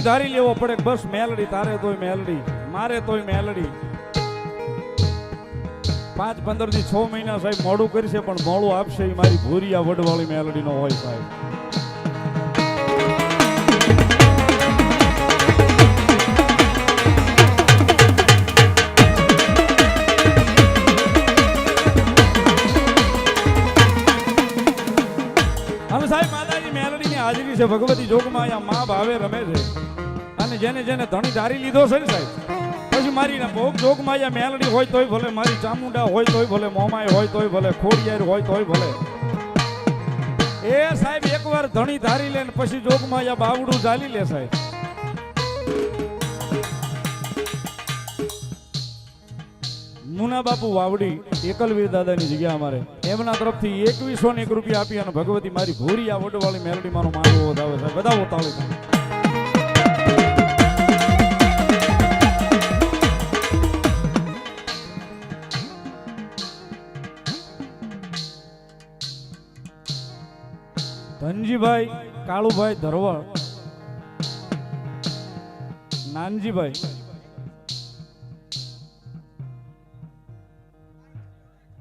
ધારી લેવો પડે બસ મેલડી તારે તોય મેલડી મારે તોય મેલડી 5-15 થી 6 મહિના સાહેબ મોડું કરશે પણ મોડું આપશે એ મારી ભૂરિયા વડવાળી મેલડી નો હોય સાહેબ હાજરી છે ભગવતી જોગમાં અહીંયા માં ભાવે રમે છે અને જેને જેને ધણી ધારી લીધો છે ને સાહેબ પછી મારી ભોગ જોગમાં અહીંયા મેલડી હોય તોય ભલે મારી ચામુંડા હોય તોય ભલે મોમાય હોય તોય ભલે ખોડિયાર હોય તોય ભલે એ સાહેબ એકવાર ધણી ધારી લે ને પછી જોગમાં અહીંયા બાવડું ચાલી લે સાહેબ મુના બાપુ વાવડી એકલવીર દાદાની જગ્યા અમારે એમના તરફથી 2101 રૂપિયા આપી અને ભગવતી મારી ભૂરિયા વડવાળી મેલડી મારો માનવો વધાવે છે બધા તાળી ધનજીભાઈ કાળુભાઈ ધરવળ નાનજીભાઈ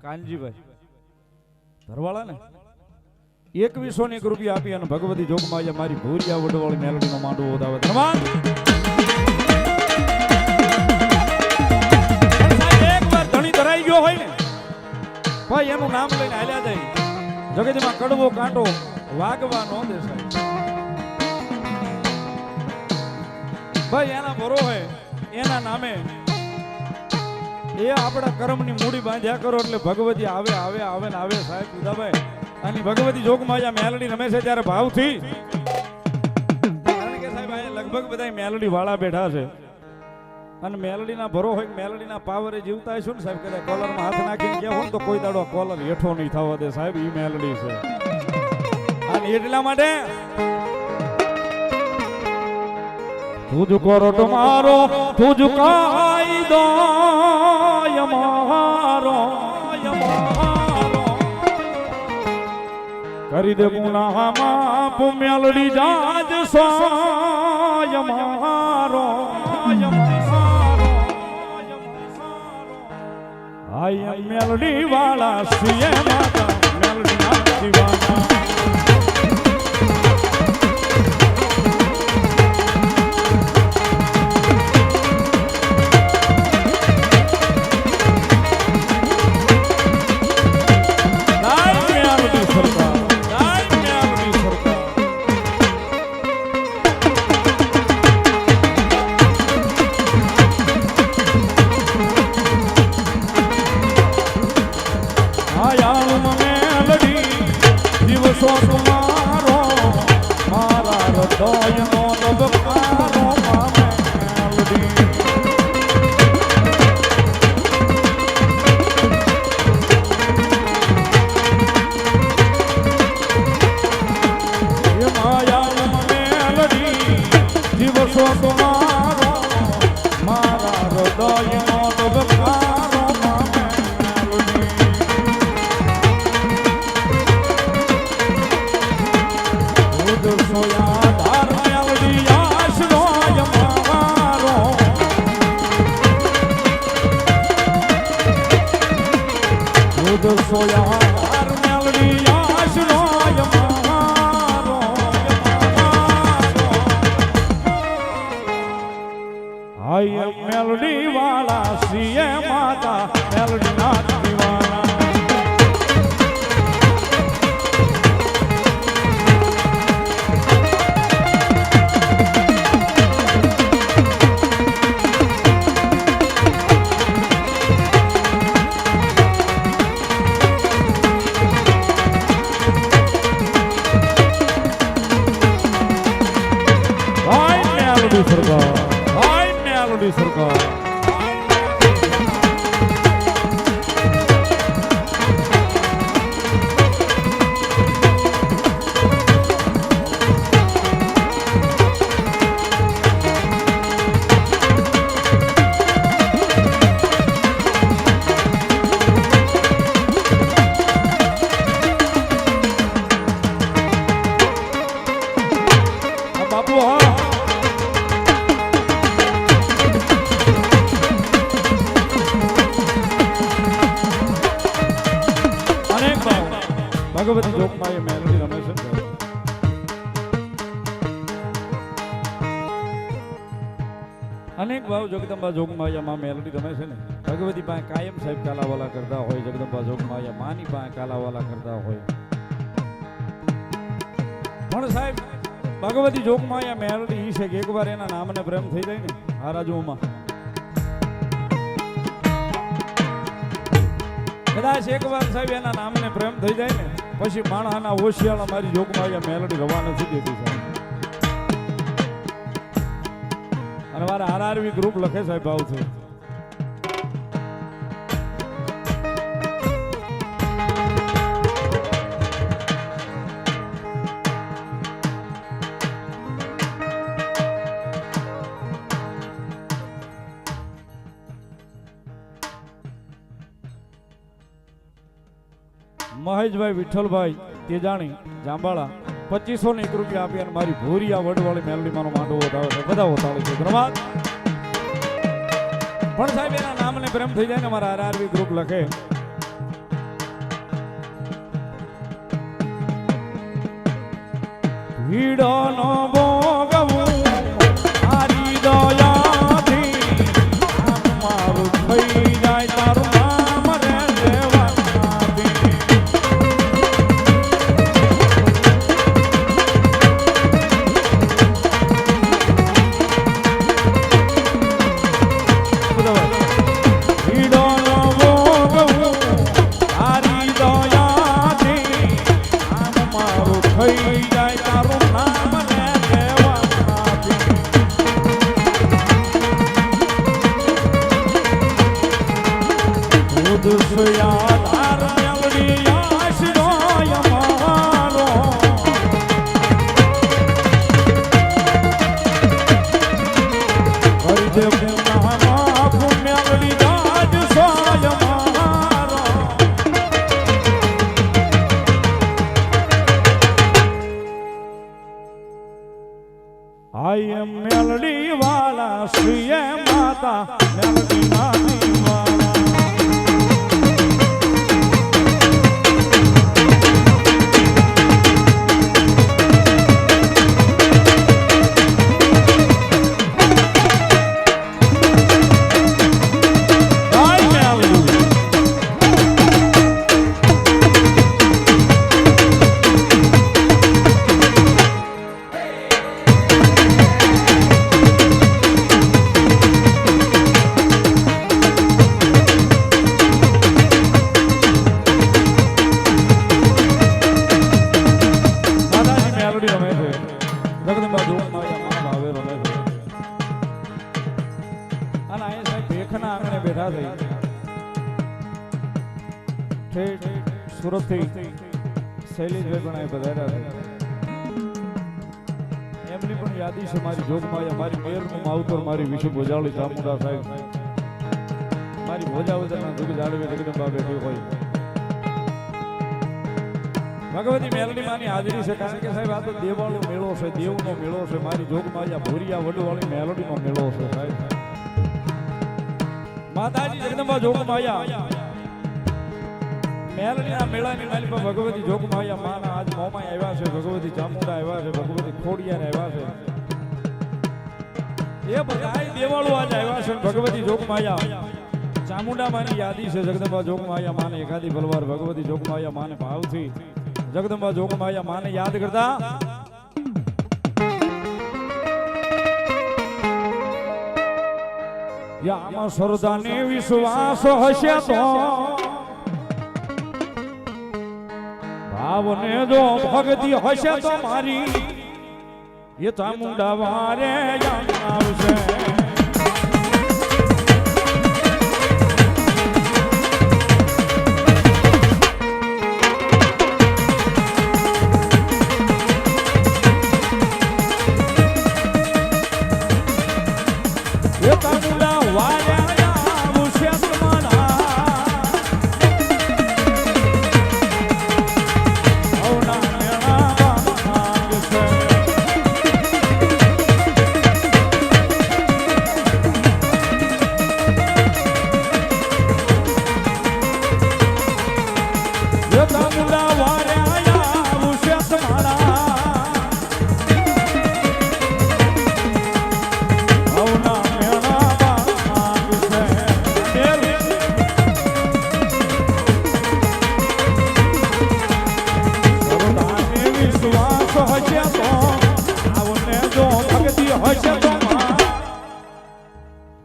કાનજીભાઈ ધરવાળા ને 2101 રૂપિયા આપી અને ભગવતી જોગમાં મારી ભૂરિયા વડવાળી મેલડી નો માંડવો વધાવે એકવાર ધણી ધરાઈ ગયો હોય ને ભાઈ એનું નામ લઈને હાલ્યા જાય જગતમાં કડવો કાંટો વાગવા નો દે સાહેબ ભાઈ એના ભરો હોય એના નામે એ આપણા કર્મની મૂડી બાંધ્યા કરો એટલે ભગવતી આવે આવે આવે ને આવે સાહેબ ઉદાભાઈ અને ભગવતી જોગમાં અહીંયા મેલડી રમે છે ત્યારે ભાવથી કારણ કે સાહેબ અહીંયા લગભગ બધા મેલડી વાળા બેઠા છે અને મેલડીના ભરો હોય મેલડીના પાવરે જીવતા હશો ને સાહેબ કદાચ કોલરમાં હાથ નાખીને ગયા હોય તો કોઈ દાડો કોલર હેઠો નહીં થવા દે સાહેબ ઈ મેલડી છે અને એટલા માટે तुझको रोट मारो तुझको दो यमारो કરી દે ગુના માપ મેલડી જાજ સો યમારો આય મેલડી વાળા સિએ માતા મેલડી ના દીવાના મેલડી વાળા શ્રીએ માતા મેલડી ના દીવાના મેલડી સરકાર મેલડી સરકાર બાપુ હા અનેક ભાવ જગદંબા જોગમાયા માં મેલડી રમે છે ને ભગવતી પાસે કાયમ સાહેબ કાલાવાલા કરતા હોય, જગદંબા જોગમાયા માની પાસે કાલાવાલા કરતા હોય. પણ સાહેબ ભગવતી જોગમાયા મેલડી ઈ છે કે એકવાર એના નામને પ્રેમ થઈ જાય ને આ રાજુમાં, કદાચ એકવાર સાહેબ એના નામને પ્રેમ થઈ જાય ને પછી માણસના ઓશિયાળા મારી જોગમાયા મેલડી રવા નથી દેતી સાહેબ. અને મારા આરઆરવી ગ્રુપ લખે સાહેબ ભાવથી મહેશભાઈ વિઠ્ઠલભાઈ તેજાણી જાંબાળા 2500 રૂપિયા આપી અને મારી ભોરિયા વડવાળી મેલડી માનો માંડવો વધાવે છે. બધા હોતાળી છે ધન્યવાદ. પણ સાહેબ એના નામને પ્રેમ થઈ જાય ને મારા આરઆરવી ગ્રુપ લખે ભીડો નો ભોગવું આરી દયાથી મારું થઈ જાય તારું નામ રે દેવાથી. ભીડો નો ભોગવું આરી દયાથી મારું થઈ જાય તારું નામ રે દેવાથી. દુસયાધાર મેલડી આશરોય મારો હરિદેવ નામ મેલડી જાજ સોય મારો. આઈ એમ મેલડી વાળા શ્રીએ માતા મેલડી નાની વાળા. જગદંબા જોગમાયા માં ભાવે રમે છે. અને અહીંયા સાહેબ ભેખના આંગણે બેઠા થઈ સુરત થી શૈલેષભાઈ પણ અહીં પધાર્યા છે. એમની પણ યાદી છે મારી જોગમાયા મારી મેરનું માવતર મારી વિશે ભોજાળી ચામુંડા સાહેબ મારી ભોજાવદરના દુઃખ જાળવે જગદંબા બેઠી હોય. ભગવતી મેલડી માની હાજરી છે કારણ કે સાહેબ આ તો દેવાળો મેળો છે, દેવનો મેળો છે, મારી જોગમાયા ભોરિયા વડવાળી મેલડીનો મેળો છે સાહેબ. માતાજી જગદંબા જોગમાયા મેલડીના મેળાની માલી પર ભગવતી જોગમાયા માના આજ મોમાય આવ્યા છે, ભગવતી ચામુંડા આવ્યા છે, ભગવતી ખોડિયાર આવ્યા છે. એ બધા દેવાળો આજ આવ્યા છે. ભગવતી જોગમાયા ચામુંડા માની યાદી છે. જગદંબા જોગમાયા માને એકાદી બલવાર ભગવતી જોગમાયા માને ભાવથી જગદંબા જોગમાયા માને યાદ કરતા યામાં સરદાને વિશ્વાસ હશે તો ભાવને જો ભક્તિ હશે તો મારી એ ચામુંડા વારે આવશે. મેળા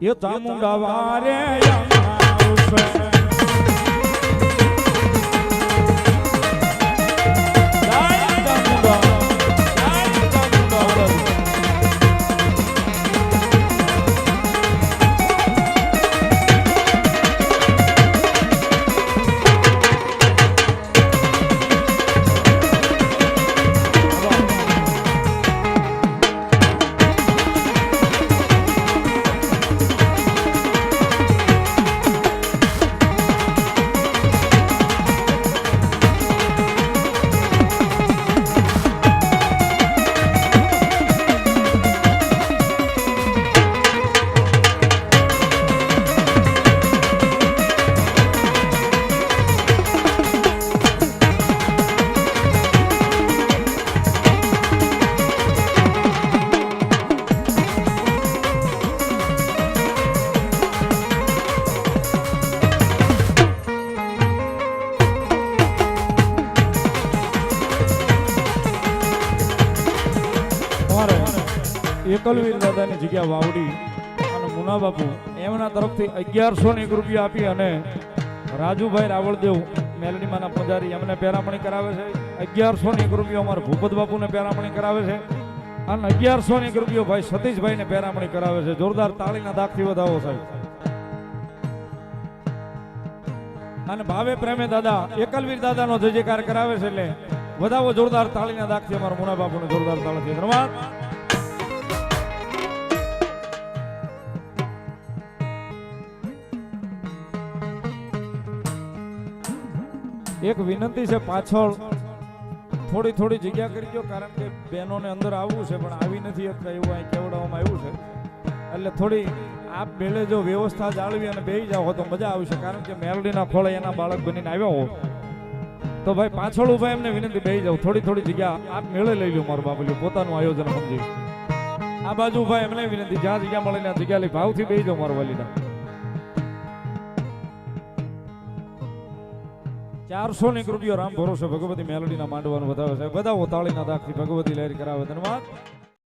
એ ચામુંડા વારે આવશે એકલવીર દાદાની જગ્યા વાવડી અને મુના બાપુ એમના તરફથી 1101 રૂપિયા આપી અને રાજુભાઈ રાવળદેવ મેલડીમાના પૂજારી એમને પેરામણી કરાવે છે 1101 રૂપિયા અમારા ભૂપત બાપુને પેરામણી કરાવે છે અને 1101 રૂપિયા ભાઈ સતીશભાઈને પેરામણી કરાવે છે. જોરદાર તાળીના દાખથી વધાવો સાહેબ. અને ભાવે પ્રેમે દાદા એકલવીર દાદાનો જય જયકાર કરાવે છે એટલે વધાવો જોરદાર તાળીના દાખથી અમારા મુના બાપુને જોરદાર તાળીથી ધન્યવાદ. એક વિનંતી છે, પાછળ થોડી જગ્યા કરી દો કારણ કે બહેનોને અંદર આવવું છે પણ આવી નથી શકતા એવું અહીં કહેવડાવવામાં આવ્યું છે. એટલે થોડી આપ મેળે જો વ્યવસ્થા જાળવી અને બેસી જાઓ તો મજા આવશે કારણ કે મેલડીના ખોળે એના બાળક બનીને આવ્યા હો તો ભાઈ પાછળ ઉભા એમને વિનંતી બેસી જાઓ. થોડી જગ્યા આપ મેળે લઈ લો મારું બાબલ્યું પોતાનું આયોજન સમજી. આ બાજુ ભાઈ એમને વિનંતી જ્યાં જગ્યા મળે ત્યાં જગ્યા લઈ ભાવથી બેસી જાઓ મારું વાલીના. 401 રૂપિયા રામ ભરોસે ભગવતી મેલડીના માંડવાનું વધાવે છે. બધા તાળીના દાખથી ભગવતી લહેર કરાવે. ધન્યવાદ.